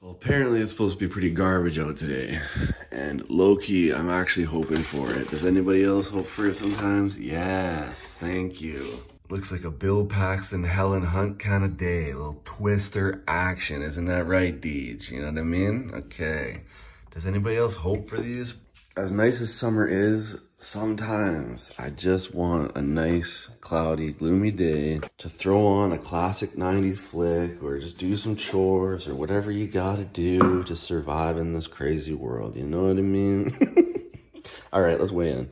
Well, apparently it's supposed to be pretty garbage out today. And low-key, I'm actually hoping for it. Does anybody else hope for it sometimes? Yes, thank you. Looks like a Bill Paxton, Helen Hunt kind of day. A little twister action, isn't that right, Deej? You know what I mean? Okay. Does anybody else hope for these? As nice as summer is, sometimes I just want a nice, cloudy, gloomy day to throw on a classic 90s flick or just do some chores or whatever you gotta do to survive in this crazy world. You know what I mean? All right, let's weigh in.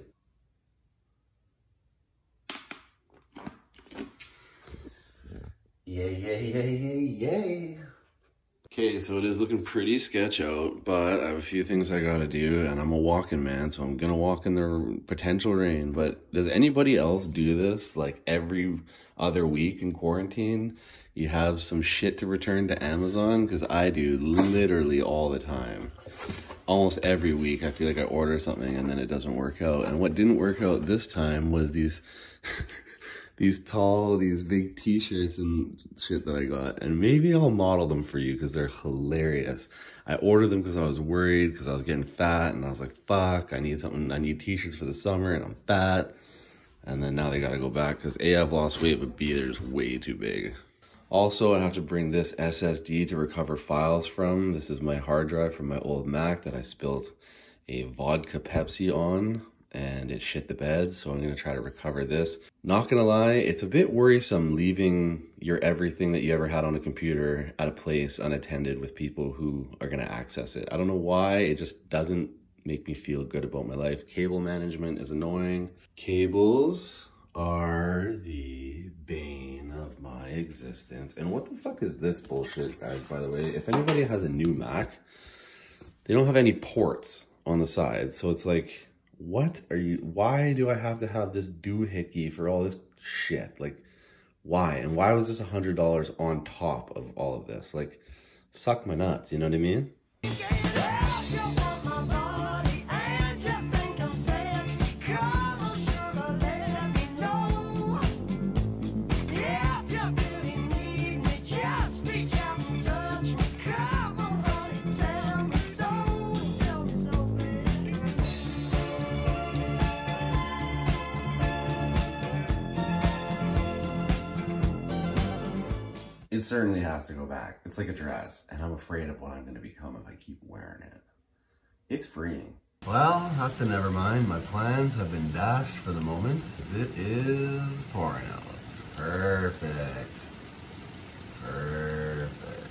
Yay, yay, yay, yay, yay. Okay, so it is looking pretty sketch out, but I have a few things I gotta do, and I'm a walking man, so I'm gonna walk in the potential rain. But does anybody else do this? Like every other week in quarantine, you have some shit to return to Amazon? Because I do literally all the time. Almost every week, I feel like I order something and then it doesn't work out. And what didn't work out this time was these these big t-shirts and shit that I got. And maybe I'll model them for you because they're hilarious. I ordered them because I was worried because I was getting fat and I was like, fuck, I need something. I need t-shirts for the summer and I'm fat. And then now they gotta go back because A, I've lost weight, but B, they're just way too big. Also, I have to bring this SSD to recover files from. This is my hard drive from my old Mac that I spilled a vodka Pepsi on and it shit the bed, so I'm gonna try to recover this. Not gonna lie, it's a bit worrisome leaving your everything that you ever had on a computer at a place unattended with people who are gonna access it. I don't know why, it just doesn't make me feel good about my life. Cable management is annoying. Cables are the bane of my existence. And what the fuck is this bullshit, guys, by the way? If anybody has a new Mac, they don't have any ports on the side, so it's like, what are you, why do I have to have this doohickey for all this shit? Like, why? And why was this $100 on top of all of this? Like, suck my nuts, you know what I mean? It certainly has to go back. It's like a dress, and I'm afraid of what I'm going to become if I keep wearing it. It's freeing. Well, that's a never mind. My plans have been dashed for the moment. It is pouring out. Perfect. Perfect.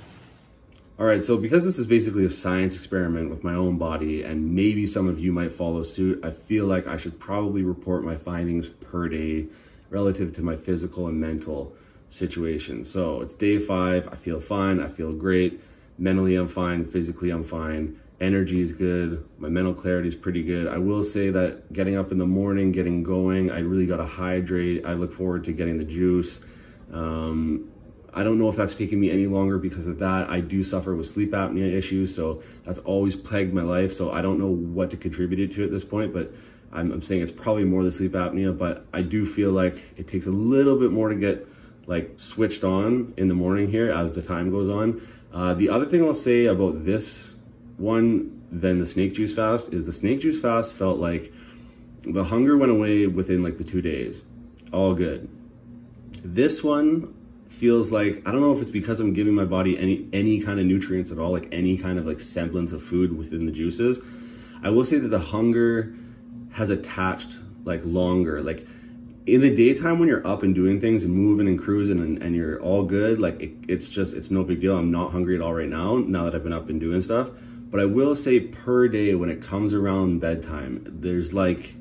All right, so because this is basically a science experiment with my own body, and maybe some of you might follow suit, I feel like I should probably report my findings per day relative to my physical and mental situation. So it's day 5, I feel fine, I feel great. Mentally I'm fine, physically I'm fine. Energy is good, my mental clarity is pretty good. I will say that getting up in the morning, getting going, I really gotta hydrate. I look forward to getting the juice. I don't know if that's taking me any longer because of that. I do suffer with sleep apnea issues, so that's always plagued my life. So I don't know what to contribute it to at this point, but I'm saying it's probably more the sleep apnea, but I do feel like it takes a little bit more to get like switched on in the morning here as the time goes on. The other thing I'll say about this one than the snake juice fast is the snake juice fast felt like the hunger went away within like the 2 days. All good. This one feels like, I don't know if it's because I'm giving my body any kind of nutrients at all, like any kind of like semblance of food within the juices. I will say that the hunger has attached like longer. Like in the daytime when you're up and doing things and moving and cruising and you're all good, like it's no big deal. I'm not hungry at all right now that I've been up and doing stuff. But I will say per day when it comes around bedtime, there's like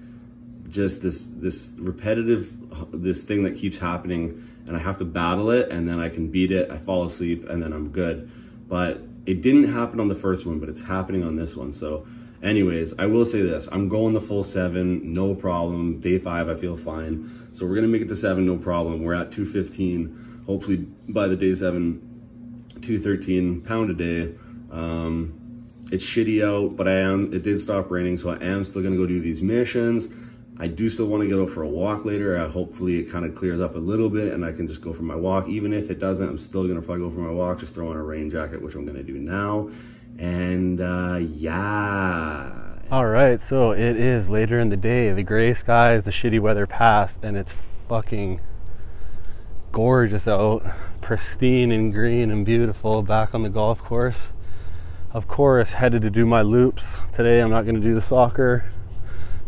just this repetitive, this thing that keeps happening and I have to battle it and then I can beat it. I fall asleep and then I'm good. But it didn't happen on the first one, but it's happening on this one. So anyways, I will say this, I'm going the full 7, no problem. Day 5, I feel fine. So we're gonna make it to 7, no problem. We're at 215, hopefully by the day 7, 213 pound a day. It's shitty out, but it did stop raining, so I am still gonna go do these missions. I do still want to get out for a walk later. Hopefully it kind of clears up a little bit and I can just go for my walk. Even if it doesn't, I'm still going to probably go for my walk, just throw on a rain jacket, which I'm going to do now. And yeah. All right, so it is later in the day. The gray skies, the shitty weather passed, and it's fucking gorgeous out. Pristine and green and beautiful back on the golf course. Of course, headed to do my loops. Today I'm not going to do the soccer.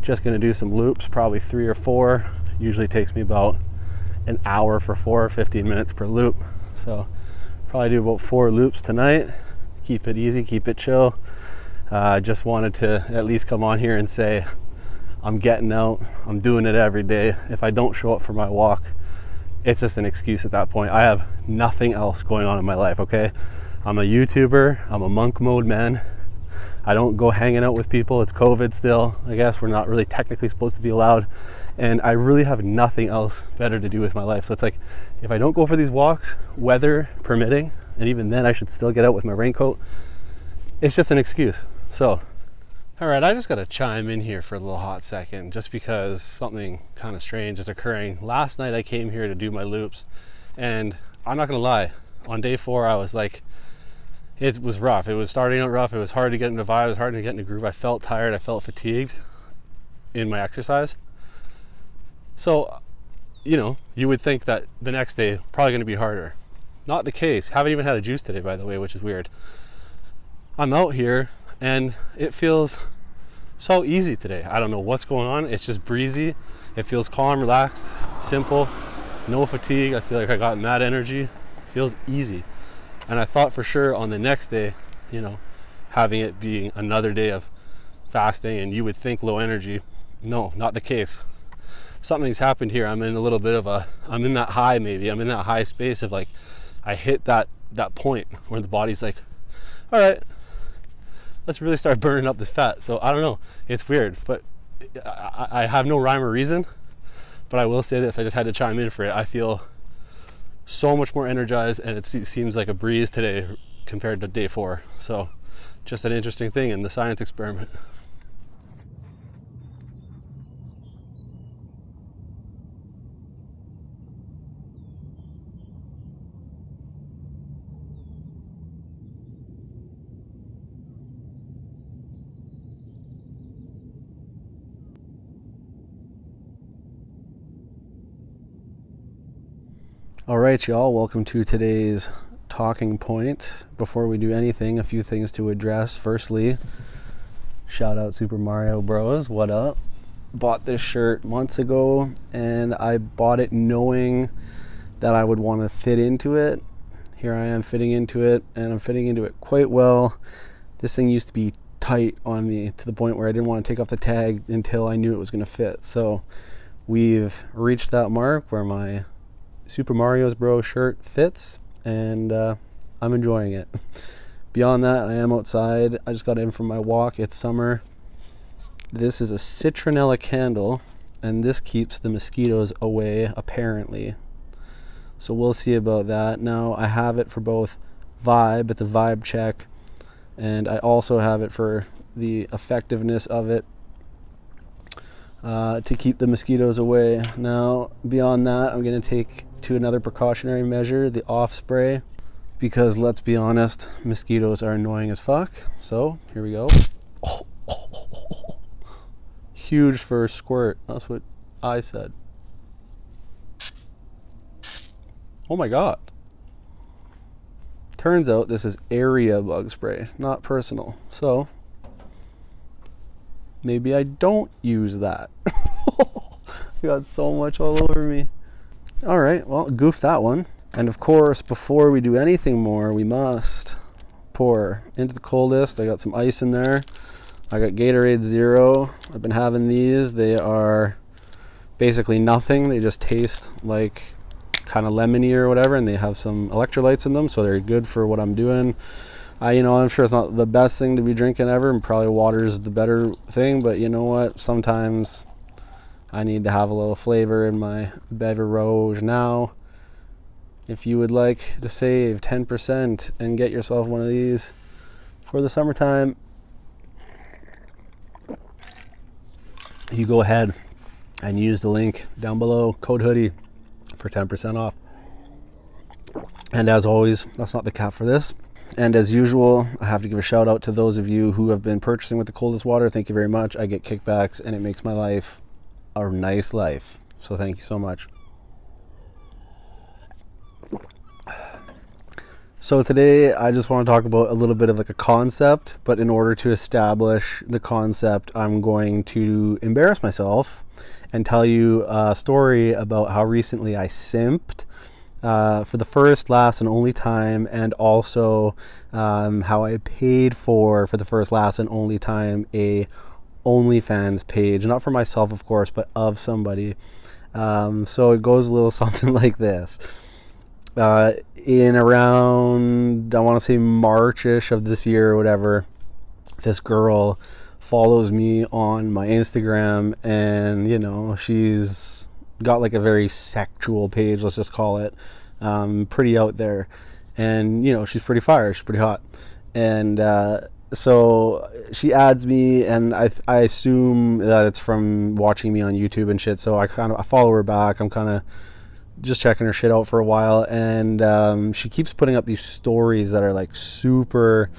Just going to do some loops, probably 3 or 4. Usually takes me about an hour for 4 or 15 minutes per loop. So probably do about 4 loops tonight. Keep it easy, keep it chill. Just wanted to at least come on here and say I'm getting out, I'm doing it every day. If I don't show up for my walk, it's just an excuse at that point. I have nothing else going on in my life, okay? I'm a YouTuber, I'm a monk mode man. I don't go hanging out with people. It's COVID still. I guess we're not really technically supposed to be allowed. And I really have nothing else better to do with my life. So it's like, if I don't go for these walks, weather permitting, and even then I should still get out with my raincoat, it's just an excuse. So, all right, I just got to chime in here for a little hot second just because something kind of strange is occurring. Last night I came here to do my loops, and I'm not going to lie, on day 4 I was like, it was rough. It was starting out rough. It was hard to get into vibe. It was hard to get into groove. I felt tired. I felt fatigued in my exercise. So, you know, you would think that the next day probably going to be harder. Not the case. Haven't even had a juice today, by the way, which is weird. I'm out here and it feels so easy today. I don't know what's going on. It's just breezy. It feels calm, relaxed, simple, no fatigue. I feel like I got mad energy. It feels easy. And I thought for sure on the next day, you know, having it being another day of fasting and you would think low energy. No, not the case. Something's happened here. I'm in a little bit of I'm in that high maybe. I'm in that high space of like, I hit that point where the body's like, all right, let's really start burning up this fat. So I don't know, it's weird, but I have no rhyme or reason, but I will say this, I just had to chime in for it. I feel so much more energized and it seems like a breeze today compared to day 4. So just an interesting thing in the science experiment. All right, y'all, welcome to today's talking point. Before we do anything, a few things to address. Firstly, shout out Super Mario Bros. What up? Bought this shirt months ago and I bought it knowing that I would want to fit into it. Here I am fitting into it and I'm fitting into it quite well. This thing used to be tight on me to the point where I didn't want to take off the tag until I knew it was going to fit. So we've reached that mark where my Super Mario Bros. Shirt fits and I'm enjoying it. Beyond that, I am outside. I just got in from my walk. It's summer. This is a citronella candle and this keeps the mosquitoes away apparently. So we'll see about that. Now I have it for both vibe, it's a vibe check, and I also have it for the effectiveness of it to keep the mosquitoes away. Now beyond that, I'm going to take to another precautionary measure, the off spray, because let's be honest, mosquitoes are annoying as fuck. So here we go. Huge first squirt, that's what I said. Oh my god. Turns out this is area bug spray, not personal. So maybe I don't use that. I got so much all over me. All right, well, goof that one. And of course, before we do anything more, we must pour into the coldest. I got some ice in there. I got Gatorade Zero. I've been having these. They are basically nothing. They just taste like kind of lemony or whatever, and they have some electrolytes in them, so they're good for what I'm doing. I'm sure it's not the best thing to be drinking ever, and probably water's the better thing, but you know what? Sometimes I need to have a little flavor in my beverage. Now, if you would like to save 10% and get yourself one of these for the summertime, you go ahead and use the link down below, code Hoody, for 10% off. And as always, that's not the cap for this. And as usual, I have to give a shout out to those of you who have been purchasing with the coldest water. Thank you very much. I get kickbacks and it makes my life a nice life. So thank you so much. So today I just want to talk about a little bit of like a concept, but in order to establish the concept, I'm going to embarrass myself and tell you a story about how recently I simped for the first, last, and only time, and also how I paid for the first, last, and only time a OnlyFans page, not for myself of course, but of somebody. So it goes a little something like this. In around, I want to say March-ish of this year or whatever, this girl follows me on my Instagram, and you know, she's got like a very sexual page, let's just call it, pretty out there, and you know, she's pretty fire, she's pretty hot, and so she adds me, and I assume that it's from watching me on YouTube and shit, so I follow her back. I'm kind of just checking her shit out for a while, and she keeps putting up these stories that are like super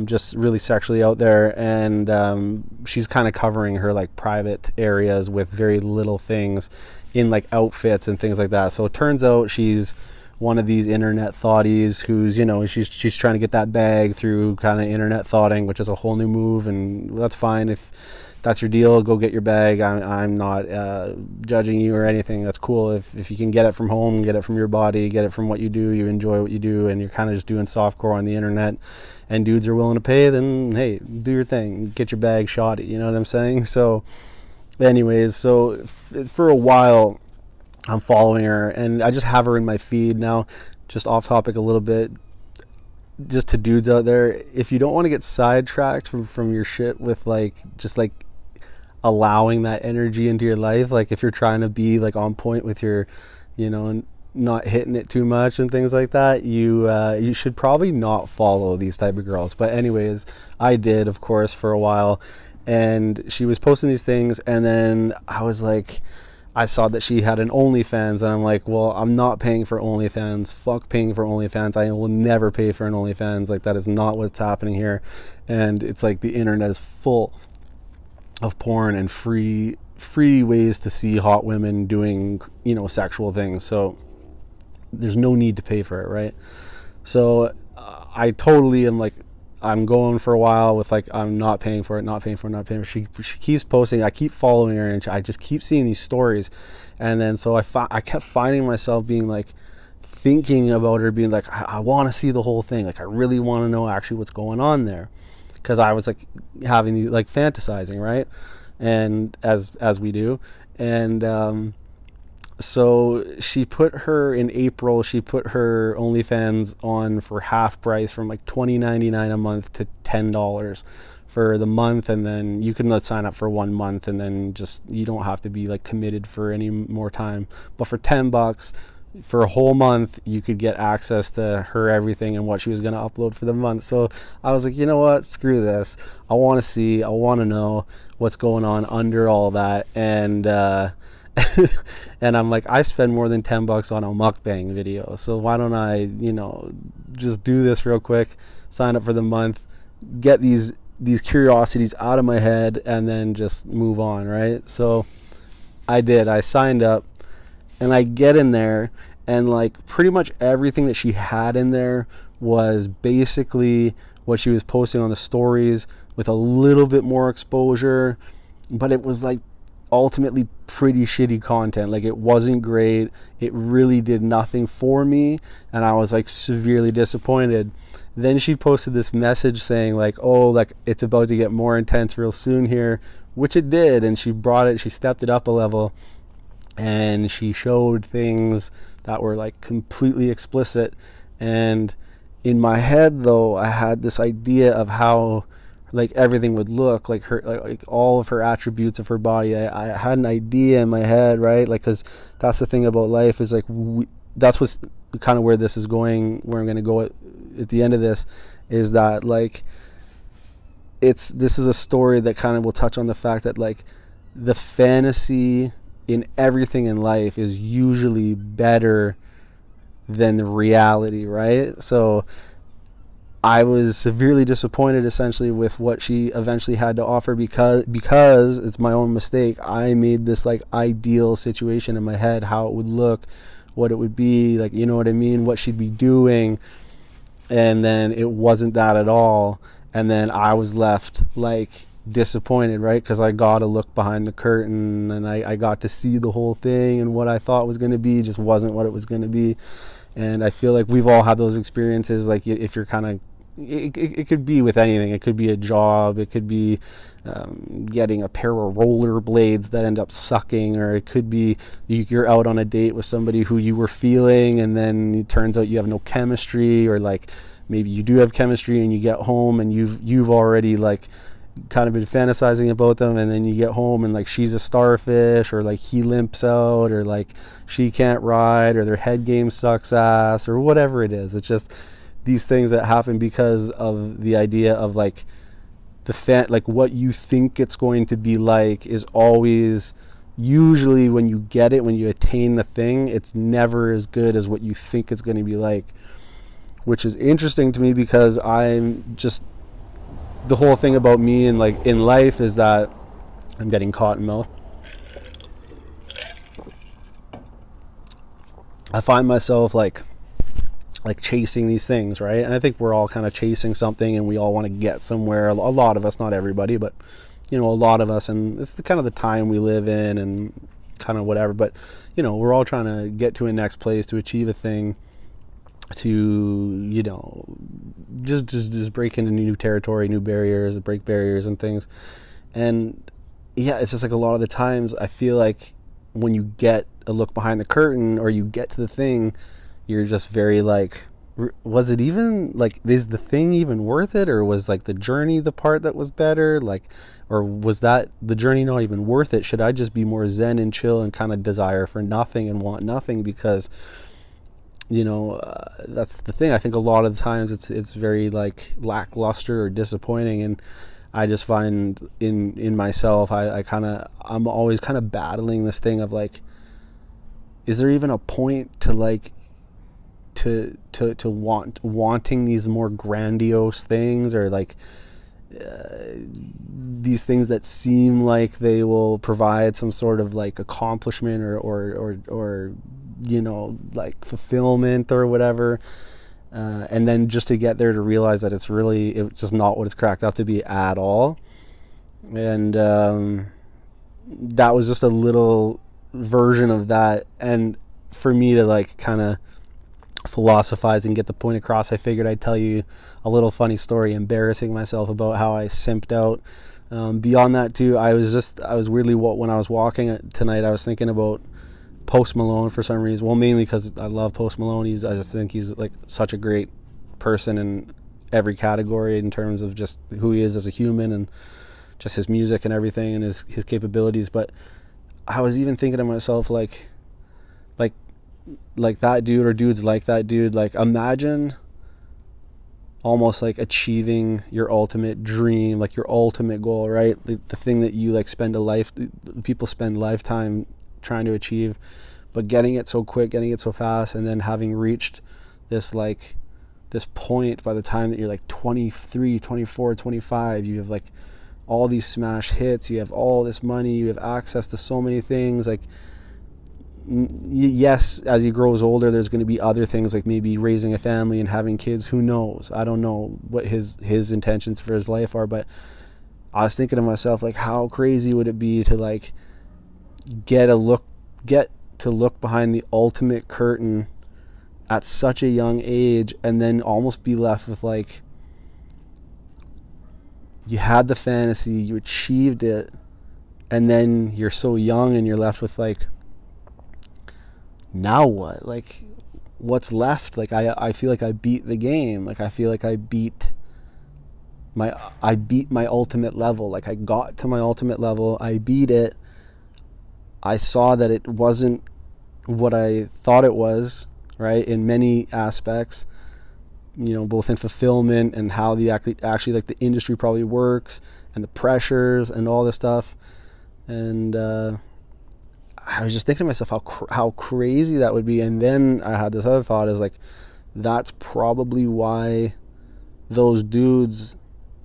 just really sexually out there, and she's kind of covering her like private areas with very little things in like outfits and things like that. So it turns out she's one of these internet thotties who's, you know, she's trying to get that bag through kind of internet thotting, which is a whole new move, and that's fine. If that's your deal, go get your bag. I'm not judging you or anything. That's cool. If you can get it from home, get it from your body, get it from what you do, you enjoy what you do, and you're kind of just doing softcore on the internet, and dudes are willing to pay, then hey, do your thing. Get your bag shot. You know what I'm saying? So anyways, so for a while I'm following her, and I just have her in my feed now. Just off topic a little bit, just to dudes out there, if you don't want to get sidetracked from your shit with like just like allowing that energy into your life, like if you're trying to be like on point with your, you know, not hitting it too much and things like that, you should probably not follow these type of girls. But anyways, I did, of course, for a while, and she was posting these things, and then I was like, I saw that she had an OnlyFans, and I'm like, well, I'm not paying for OnlyFans. Fuck paying for OnlyFans. I will never pay for an OnlyFans. Like, that is not what's happening here. And it's like the internet is full of porn and free ways to see hot women doing, you know, sexual things. So there's no need to pay for it, right? So I totally am like, I'm going for a while with like, I'm not paying for it, not paying for it, not paying for it. She keeps posting, I keep following her, and I just keep seeing these stories. And then so I kept finding myself being like, thinking about her, being like, I want to see the whole thing. Like, I really want to know actually what's going on there. Because I was like having these, like, fantasizing, right? And as we do. And so she put her in April, she put her OnlyFans on for half price, from like $20.99 a month to $10 for the month. And then you can sign up for 1 month, and then just, you don't have to be like committed for any more time. But for $10 for a whole month, you could get access to her everything and what she was going to upload for the month. So I was like, you know what, screw this. I want to see, I want to know what's going on under all that. And and I'm like, I spend more than $10 on a mukbang video, so why don't I, you know, just do this real quick, sign up for the month, get these curiosities out of my head, and then just move on, right? So I did. I signed up, and I get in there, and like pretty much everything that she had in there was basically what she was posting on the stories, with a little bit more exposure, but it was like ultimately pretty shitty content. Like, it wasn't great. It really did nothing for me, and I was like severely disappointed. Then she posted this message saying like, oh, like it's about to get more intense real soon here, which it did. And she stepped it up a level, and she showed things that were like completely explicit. And in my head though, I had this idea of how like everything would look, like her, like all of her attributes of her body. I had an idea in my head, right? Like, because that's the thing about life, is like that's what's kind of where this is going, where I'm going to go at the end of this, is that like this is a story that kind of will touch on the fact that like the fantasy in everything in life is usually better than the reality, right? So I was severely disappointed essentially with what she eventually had to offer, because it's my own mistake. I made this like ideal situation in my head, how it would look, what it would be like, you know what I mean, what she'd be doing, and then it wasn't that at all. And then I was left like disappointed, right? Because I got to look behind the curtain, and I got to see the whole thing, and what I thought was going to be just wasn't what it was going to be. And I feel like we've all had those experiences, like if you're kind of, it could be with anything. It could be a job, it could be getting a pair of roller blades that end up sucking, or it could be you're out on a date with somebody who you were feeling, and then it turns out you have no chemistry, or like maybe you do have chemistry and you get home and you've already like kind of been fantasizing about them, and then you get home and like she's a starfish, or like he limps out, or like she can't ride, or their head game sucks ass, or whatever it is. It's just these things that happen because of the idea of like like what you think it's going to be like is always, usually when you get it, when you attain the thing, it's never as good as what you think it's going to be like, which is interesting to me, because I'm just, the whole thing about me and like in life is that I'm getting cotton mouth. I find myself like chasing these things, right? And I think we're all kind of chasing something, and we all want to get somewhere. A lot of us, not everybody, but you know, a lot of us, and it's the kind of the time we live in and kind of whatever, but you know, we're all trying to get to a next place, to achieve a thing, to, you know, just break into new territory, new barriers, break barriers and things. And yeah, it's just like a lot of the times I feel like when you get a look behind the curtain, or you get to the thing, you're just very like, was it even like, is the thing even worth it, or was like the journey the part that was better, like, or was that the journey not even worth it? Should I just be more zen and chill and kind of desire for nothing and want nothing? Because you know, that's the thing. I think a lot of the times it's very like lackluster or disappointing, and I just find in myself, I'm always kind of battling this thing of like, is there even a point to like to wanting these more grandiose things, or like these things that seem like they will provide some sort of like accomplishment or you know, like fulfillment or whatever, and then just to get there to realize that it's just not what it's cracked up to be at all. And that was just a little version of that, and for me to like kind of philosophize and get the point across, I figured I'd tell you a little funny story, embarrassing myself about how I simped out. Beyond that too, I was weirdly, when I was walking tonight, I was thinking about Post Malone for some reason. Well, mainly because I love Post Malone. I just think he's like such a great person in every category, in terms of just who he is as a human, and just his music and everything, and his capabilities. But I was even thinking to myself, like that dude, or dudes like that dude, like imagine almost like achieving your ultimate dream, like your ultimate goal, right? The thing that you like people spend lifetime trying to achieve, but getting it so quick, getting it so fast, and then having reached this point by the time that you're like 23, 24, 25, you have like all these smash hits, you have all this money, you have access to so many things. Like, yes, as he grows older, there's going to be other things, like maybe raising a family and having kids. Who knows? I don't know what his intentions for his life are, but I was thinking to myself, like, how crazy would it be to like get to look behind the ultimate curtain at such a young age, and then almost be left with like, you had the fantasy, you achieved it, and then you're so young and you're left with like, now what? Like, what's left? Like, I feel like I beat the game. Like, I feel like I beat my ultimate level. Like, I got to my ultimate level, I beat it, I saw that it wasn't what I thought it was, right, in many aspects, you know, both in fulfillment and how the actually like the industry probably works, and the pressures and all this stuff. And I was just thinking to myself how crazy that would be. And then I had this other thought, is like, that's probably why those dudes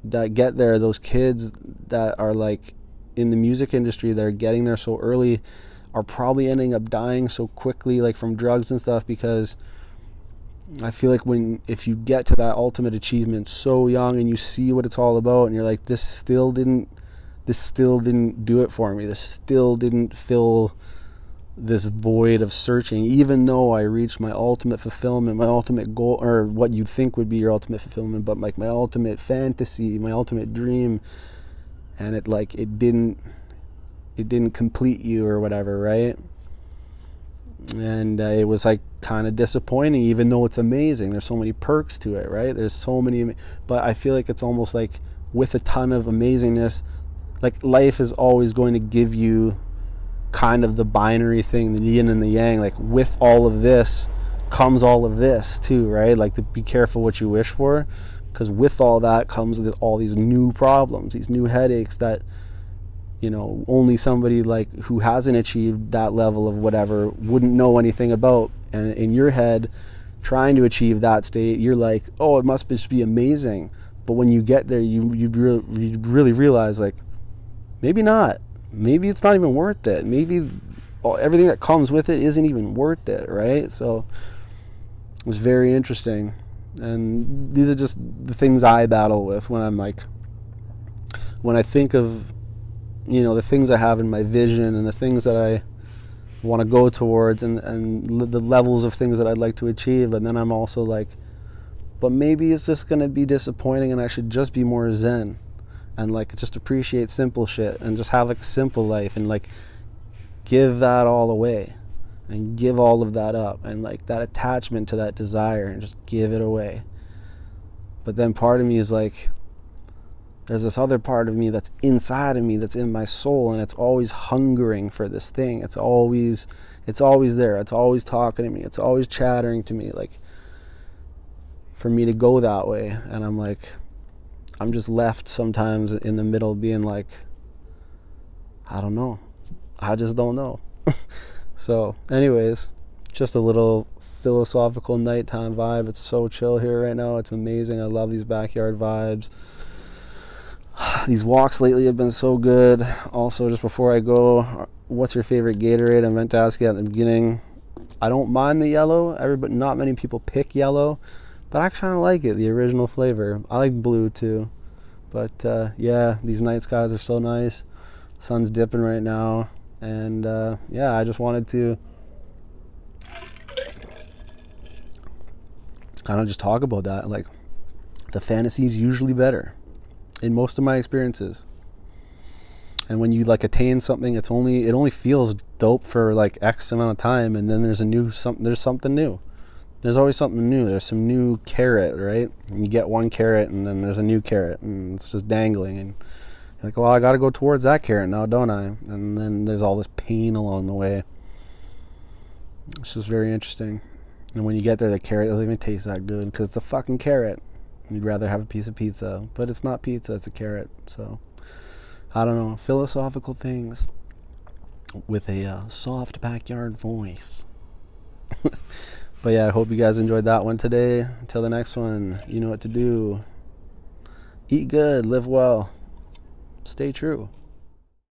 that get there, those kids that are like in the music industry that are getting there so early, are probably ending up dying so quickly, like from drugs and stuff, because I feel like if you get to that ultimate achievement so young and you see what it's all about, and you're like, this still didn't do it for me, this still didn't fill this void of searching, even though I reached my ultimate fulfillment, my ultimate goal, or what you'd think would be your ultimate fulfillment, but like my ultimate fantasy, my ultimate dream, and it didn't complete you or whatever, right? And it was like kind of disappointing, even though it's amazing. There's so many perks to it, right? There's so many, but I feel like it's almost like with a ton of amazingness, like life is always going to give you kind of the binary thing, the yin and the yang. Like with all of this comes all of this too, right? Like to be careful what you wish for, because with all that comes all these new problems, these new headaches that, you know, only somebody like who hasn't achieved that level of whatever wouldn't know anything about. And in your head, trying to achieve that state, you're like, oh, it must just be amazing. But when you get there, you really realize, like, maybe not. Maybe it's not even worth it. Maybe everything that comes with it isn't even worth it, right? So it was very interesting. And these are just the things I battle with when I'm like, when I think of, you know, the things I have in my vision and the things that I want to go towards, and the levels of things that I'd like to achieve. And then I'm also like, but maybe it's just going to be disappointing, and I should just be more zen and like just appreciate simple shit and just have like a simple life, and like give that all away and give all of that up, and like that attachment to that desire, and just give it away. But then part of me is like, there's this other part of me that's inside of me, that's in my soul, and it's always hungering for this thing. It's always there. It's always talking to me. It's always chattering to me, like, for me to go that way. And I'm like, I'm just left sometimes in the middle being like, I don't know. I just don't know. So anyways, just a little philosophical nighttime vibe. It's so chill here right now. It's amazing. I love these backyard vibes. These walks lately have been so good. Also, just before I go, what's your favorite Gatorade? I meant to ask you at the beginning. I don't mind the yellow. Not many people pick yellow, but I kind of like it, the original flavor. I like blue too. But yeah, these night skies are so nice. Sun's dipping right now. And yeah, I just wanted to kind of just talk about that. Like, the fantasy is usually better in most of my experiences. And when you like attain something, it only feels dope for like X amount of time, and then there's something new. There's always something new. There's some new carrot, right? And you get one carrot, and then there's a new carrot, and it's just dangling. And you're like, well, I got to go towards that carrot now, don't I? And then there's all this pain along the way. It's just very interesting. And when you get there, the carrot doesn't even taste that good because it's a fucking carrot. You'd rather have a piece of pizza, but it's not pizza, it's a carrot. So I don't know, philosophical things with a soft backyard voice. But yeah, I hope you guys enjoyed that one today. Until the next one, you know what to do. Eat good, live well, stay true.